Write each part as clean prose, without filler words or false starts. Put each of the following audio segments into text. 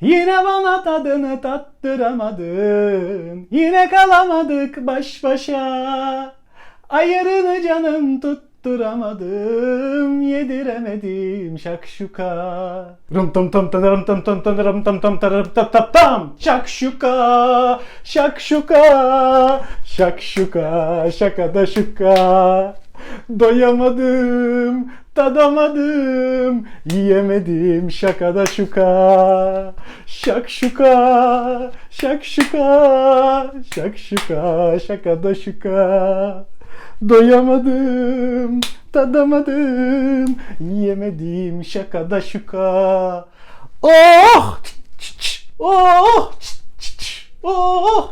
Yine bana tadını tattıramadın. Yine kalamadık baş başa. Ayarını canım tutturamadım. Yediremedim şakşuka. Rum tam tam tam rum tam tam tam rum tam tam tam tam tam tam. Şakşuka, şakşuka, şakşuka, şakada şuka. Doyamadım, tadamadım, yiyemedim şakada şuka. Şakşuka, şakşuka, şakşuka, şakada şuka. Doyamadım, tadamadım, yiyemedim şakada şuka. Oh! Oh! Oh!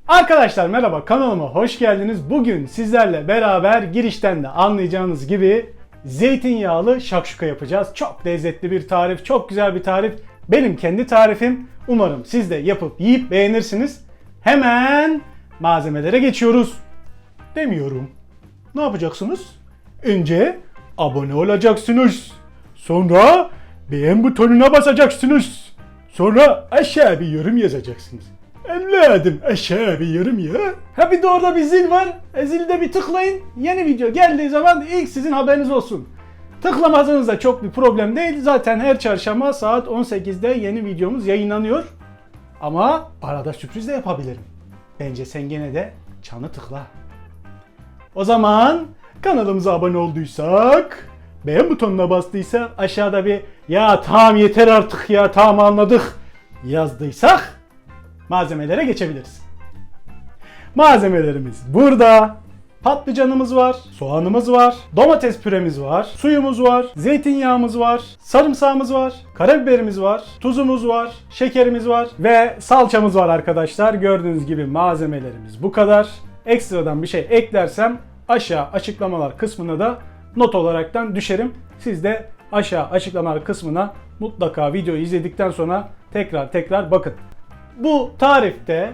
Arkadaşlar merhaba, kanalıma hoş geldiniz. Bugün sizlerle beraber girişten de anlayacağınız gibi zeytinyağlı şakşuka yapacağız. Çok lezzetli bir tarif, çok güzel bir tarif. Benim kendi tarifim. Umarım siz de yapıp yiyip beğenirsiniz. Hemen malzemelere geçiyoruz. Demiyorum. Ne yapacaksınız? Önce abone olacaksınız. Sonra beğen butonuna basacaksınız. Sonra aşağı bir yorum yazacaksınız. Evladım aşağı bir yorum ya. Ha bir de orada bir zil var. Zilde bir tıklayın. Yeni video geldiği zaman ilk sizin haberiniz olsun. Tıklamazsanız da çok bir problem değil. Zaten her çarşamba saat 18'de yeni videomuz yayınlanıyor. Ama arada sürpriz de yapabilirim. Bence sen gene de çanı tıkla. O zaman kanalımıza abone olduysak, beğen butonuna bastıysa, aşağıda bir ya tamam yeter artık ya tamam anladık yazdıysak malzemelere geçebiliriz. Malzemelerimiz burada. Patlıcanımız var, soğanımız var, domates püremiz var, suyumuz var, zeytinyağımız var, sarımsağımız var, karabiberimiz var, tuzumuz var, şekerimiz var ve salçamız var arkadaşlar. Gördüğünüz gibi malzemelerimiz bu kadar. Ekstradan bir şey eklersem aşağı açıklamalar kısmına da not olaraktan düşerim. Siz de aşağı açıklamalar kısmına mutlaka videoyu izledikten sonra tekrar bakın. Bu tarifte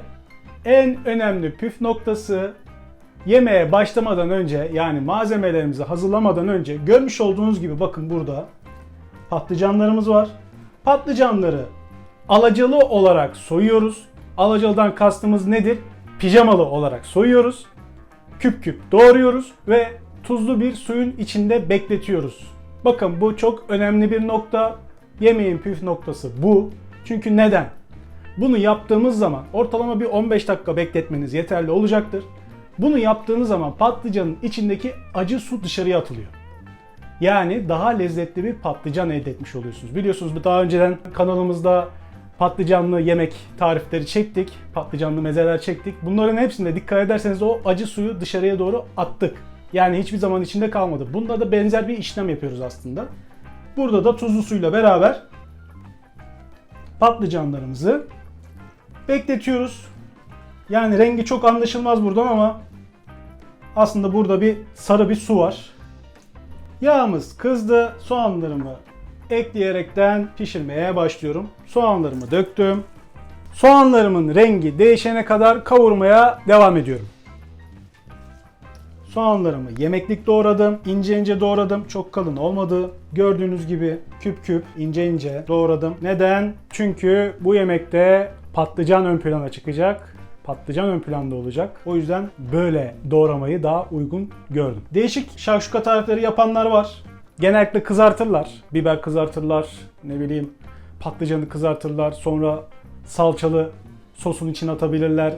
en önemli püf noktası yemeğe başlamadan önce, yani malzemelerimizi hazırlamadan önce görmüş olduğunuz gibi bakın burada patlıcanlarımız var. Patlıcanları alacalı olarak soyuyoruz. Alacalıdan kastımız nedir? Pijamalı olarak soyuyoruz. Küp küp doğruyoruz ve tuzlu bir suyun içinde bekletiyoruz. Bakın bu çok önemli bir nokta. Yemeğin püf noktası bu. Çünkü neden? Bunu yaptığımız zaman ortalama bir 15 dakika bekletmeniz yeterli olacaktır. Bunu yaptığınız zaman patlıcanın içindeki acı su dışarıya atılıyor. Yani daha lezzetli bir patlıcan elde etmiş oluyorsunuz. Biliyorsunuz daha önceden kanalımızda patlıcanlı yemek tarifleri çektik. Patlıcanlı mezeler çektik. Bunların hepsinde dikkat ederseniz o acı suyu dışarıya doğru attık. Yani hiçbir zaman içinde kalmadı. Bunda da benzer bir işlem yapıyoruz aslında. Burada da tuzlu suyla beraber patlıcanlarımızı bekletiyoruz. Yani rengi çok anlaşılmaz buradan ama aslında burada bir sarı bir su var. Yağımız kızdı. Soğanlarımı ekleyerekten pişirmeye başlıyorum. Soğanlarımı döktüm. Soğanlarımın rengi değişene kadar kavurmaya devam ediyorum. Soğanlarımı yemeklik doğradım. İnce ince doğradım. Çok kalın olmadı. Gördüğünüz gibi küp küp ince ince doğradım. Neden? Çünkü bu yemekte patlıcan ön plana çıkacak. Patlıcan ön planda olacak. O yüzden böyle doğramayı daha uygun gördüm. Değişik şakşuka tarifleri yapanlar var. Genellikle kızartırlar. Biber kızartırlar. Ne bileyim patlıcanı kızartırlar. Sonra salçalı sosun içine atabilirler.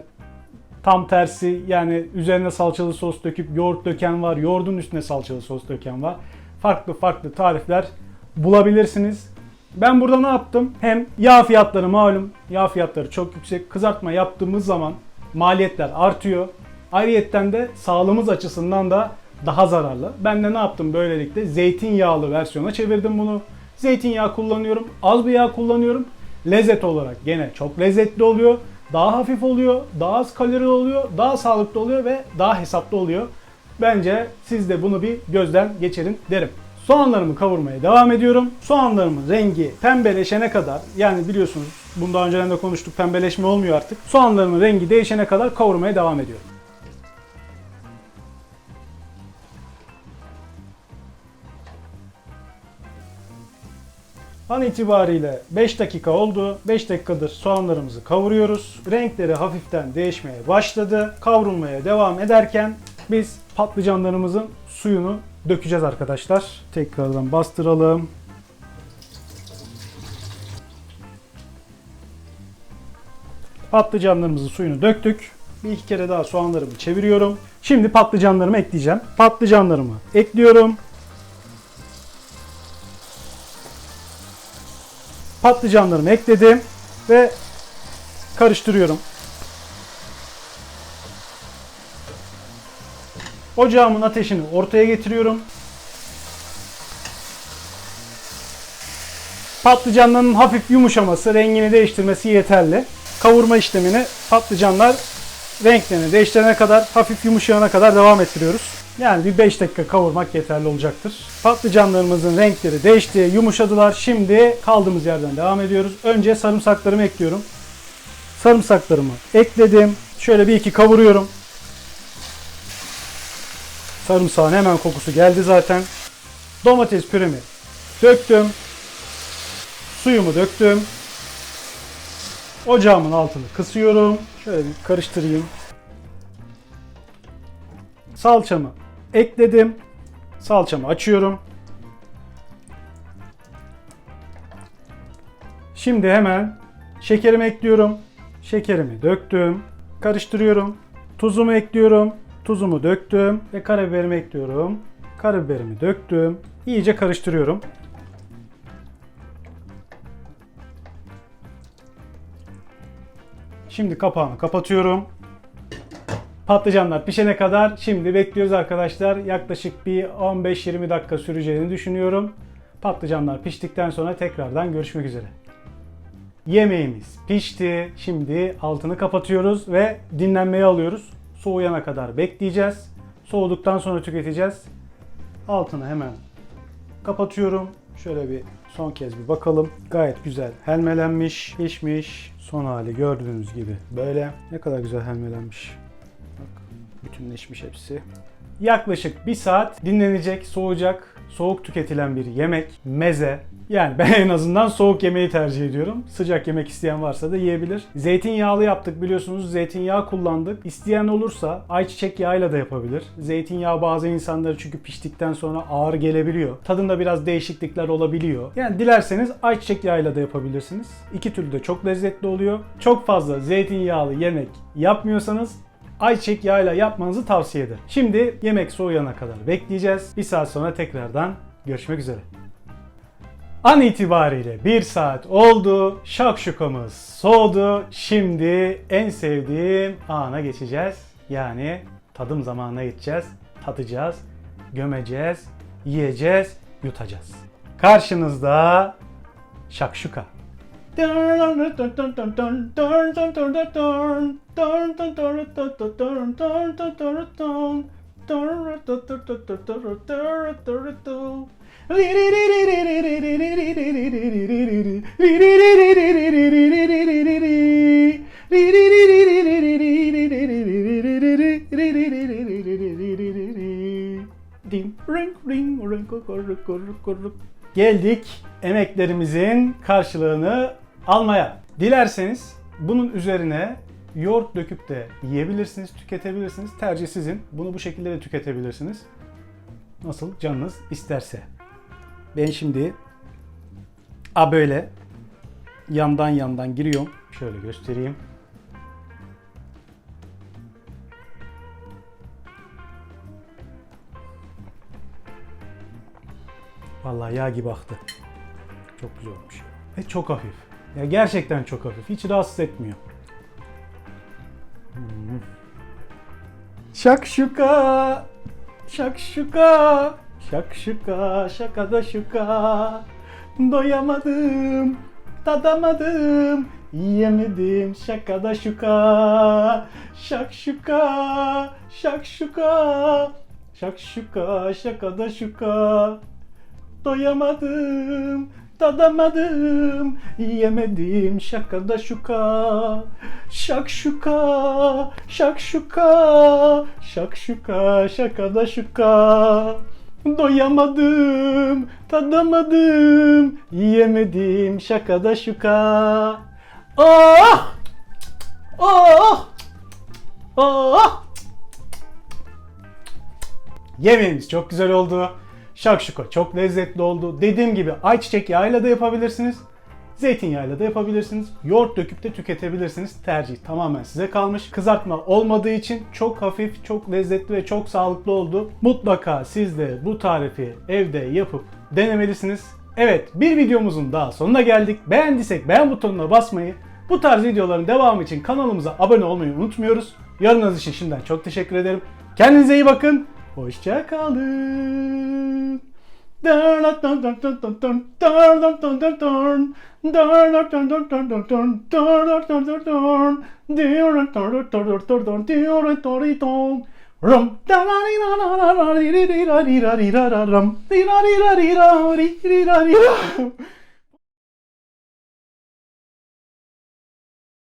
Tam tersi, yani üzerine salçalı sos döküp yoğurt döken var. Yoğurdun üstüne salçalı sos döken var. Farklı tarifler bulabilirsiniz. Ben burada ne yaptım? Hem yağ fiyatları malum. Yağ fiyatları çok yüksek. Kızartma yaptığımız zaman maliyetler artıyor. Ayrıyetten de sağlığımız açısından da daha zararlı. Ben de ne yaptım böylelikle? Zeytinyağlı versiyona çevirdim bunu. Zeytinyağı kullanıyorum. Az bir yağ kullanıyorum. Lezzet olarak gene çok lezzetli oluyor. Daha hafif oluyor, daha az kalori oluyor, daha sağlıklı oluyor ve daha hesaplı oluyor. Bence siz de bunu bir gözden geçirin derim. Soğanlarımı kavurmaya devam ediyorum. Soğanlarımın rengi pembeleşene kadar, yani biliyorsunuz bunu daha önceden de konuştuk, pembeleşme olmuyor artık. Soğanlarımın rengi değişene kadar kavurmaya devam ediyorum. An itibariyle 5 dakika oldu. 5 dakikadır soğanlarımızı kavuruyoruz. Renkleri hafiften değişmeye başladı. Kavrulmaya devam ederken biz patlıcanlarımızın suyunu dökeceğiz arkadaşlar. Tekrardan bastıralım. Patlıcanlarımızın suyunu döktük. Bir iki kere daha soğanlarımı çeviriyorum. Şimdi patlıcanlarımı ekleyeceğim. Patlıcanlarımı ekliyorum. Patlıcanlarımı ekledim ve karıştırıyorum. Ocağımın ateşini ortaya getiriyorum. Patlıcanların hafif yumuşaması, rengini değiştirmesi yeterli. Kavurma işlemini patlıcanlar renklerini değiştirene kadar, hafif yumuşayana kadar devam ettiriyoruz. Yani bir 5 dakika kavurmak yeterli olacaktır. Patlıcanlarımızın renkleri değişti, yumuşadılar. Şimdi kaldığımız yerden devam ediyoruz. Önce sarımsaklarımı ekliyorum. Sarımsaklarımı ekledim. Şöyle bir iki kavuruyorum. Sarımsağın hemen kokusu geldi zaten. Domates püremi döktüm. Suyumu döktüm. Ocağımın altını kısıyorum. Şöyle bir karıştırayım. Salçamı ekledim. Salçamı açıyorum. Şimdi hemen şekerimi ekliyorum. Şekerimi döktüm. Karıştırıyorum. Tuzumu ekliyorum. Tuzumu döktüm ve karabiberimi ekliyorum. Karabiberimi döktüm. İyice karıştırıyorum. Şimdi kapağını kapatıyorum. Patlıcanlar pişene kadar şimdi bekliyoruz arkadaşlar. Yaklaşık bir 15-20 dakika süreceğini düşünüyorum. Patlıcanlar piştikten sonra tekrardan görüşmek üzere. Yemeğimiz pişti. Şimdi altını kapatıyoruz ve dinlenmeye alıyoruz. Soğuyana kadar bekleyeceğiz. Soğuduktan sonra tüketeceğiz. Altını hemen kapatıyorum. Şöyle bir son kez bir bakalım. Gayet güzel helmelenmiş, pişmiş. Son hali gördüğünüz gibi böyle. Ne kadar güzel helmelenmiş. Bak, bütünleşmiş hepsi. Yaklaşık 1 saat dinlenecek, soğuyacak. Soğuk tüketilen bir yemek, meze. Yani ben en azından soğuk yemeği tercih ediyorum. Sıcak yemek isteyen varsa da yiyebilir. Zeytinyağlı yaptık biliyorsunuz. Zeytinyağı kullandık. İsteyen olursa ayçiçek yağıyla da yapabilir. Zeytinyağı bazı insanlara çünkü piştikten sonra ağır gelebiliyor. Tadında biraz değişiklikler olabiliyor. Yani dilerseniz ayçiçek yağıyla da yapabilirsiniz. İki türlü de çok lezzetli oluyor. Çok fazla zeytinyağlı yemek yapmıyorsanız ayçiçek yağıyla yapmanızı tavsiye ederim. Şimdi yemek soğuyana kadar bekleyeceğiz. 1 saat sonra tekrardan görüşmek üzere. An itibariyle 1 saat oldu. Şakşukamız soğudu. Şimdi en sevdiğim ana geçeceğiz. Yani tadım zamanına geçeceğiz. Tadacağız, gömeceğiz, yiyeceğiz, yutacağız. Karşınızda şakşuka. Geldik emeklerimizin karşılığını almaya. Dilerseniz bunun üzerine yoğurt döküp de yiyebilirsiniz, tüketebilirsiniz. Tercih sizin. Bunu bu şekilde de tüketebilirsiniz. Nasıl canınız isterse. Ben şimdi böyle yandan giriyorum. Şöyle göstereyim. Vallahi yağ gibi aktı. Çok güzel olmuş. Ve çok hafif. Ya gerçekten çok hafif. Hiç rahatsız etmiyor. Şakşuka. Şakşuka. Şakşuka. Şakada şuka. Doyamadım. Tadamadım. Yiyemedim. Şakada şuka. Şakşuka. Şakşuka. Şakşuka. Şakada şuka. Doyamadım, tadamadım, yiyemedim şakada şuka. Şakşuka, şakşuka, şakşuka, şakada şuka. Doyamadım, tadamadım, yiyemedim şakada şuka. Oh! Oh! Oh! Yemeğimiz çok güzel oldu. Şakşuka çok lezzetli oldu. Dediğim gibi ayçiçek yağıyla da yapabilirsiniz. Zeytinyağıyla da yapabilirsiniz. Yoğurt döküp de tüketebilirsiniz. Tercih tamamen size kalmış. Kızartma olmadığı için çok hafif, çok lezzetli ve çok sağlıklı oldu. Mutlaka siz de bu tarifi evde yapıp denemelisiniz. Evet, bir videomuzun daha sonuna geldik. Beğendiysek beğen butonuna basmayı, bu tarz videoların devamı için kanalımıza abone olmayı unutmuyoruz. Yorumlarınız için şimdiden çok teşekkür ederim. Kendinize iyi bakın. Hoşça kalın. Rum